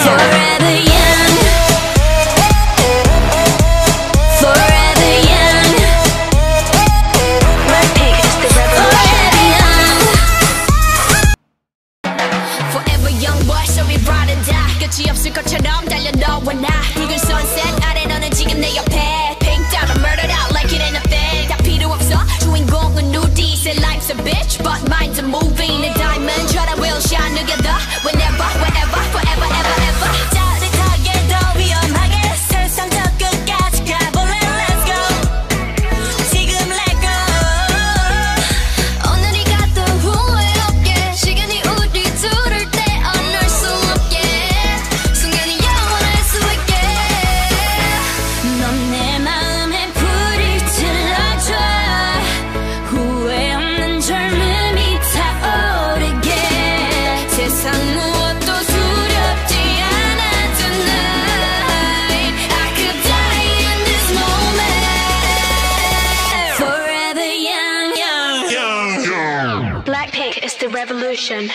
Forever young, forever young. Blackpink is the revolution. Forever young boy, so we ride and die. 끝이 없을 것처럼 달려 너와 나. 붉은 sunset 아래 너는 지금 내 옆에. Pink down and murdered out like it ain't a thing. 다 필요 없어 주인공은 누디. Say life's a bitch but mine's a movie. 내 diamond처럼 we'll shine together. Whenever, wherever, forever, ever, ever. 짜릿하게 더 위험하게 세상 저 끝까지 가볼래. Let's go. 지금 let go. 오늘이 갔던 후회 없게 시간이 우리 둘을 떼어낼 수 없게 순간이 영원할 수 있게 넌 내 마음에 불을 질러줘 후회 없는 젊음이 타오르게 세상 무엇도 두렵지 않아 tonight I could die in this moment Forever young Blackpink is the revolution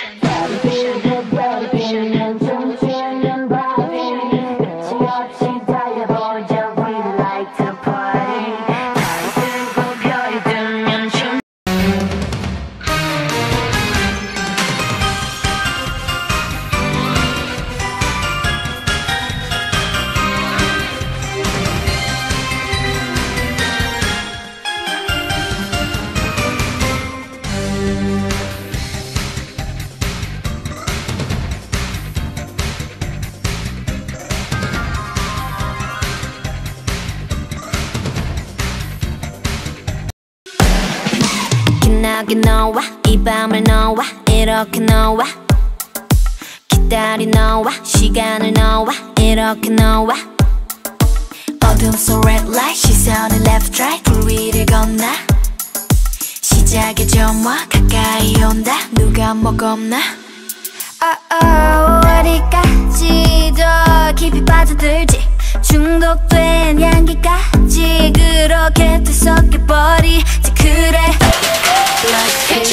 기나게 너와 이 밤을 너와 이렇게 너와 기다린 너와 시간을 너와 이렇게 너와 어둠 속 red light 시선을 left right 불 위를 건너 시작의 점화 가까이 온다 누가 뭐 겁나 어디까지 더 깊이 빠져들지 중독된 향기까지 그렇게 뒤섞여버리지 그래 Blackpink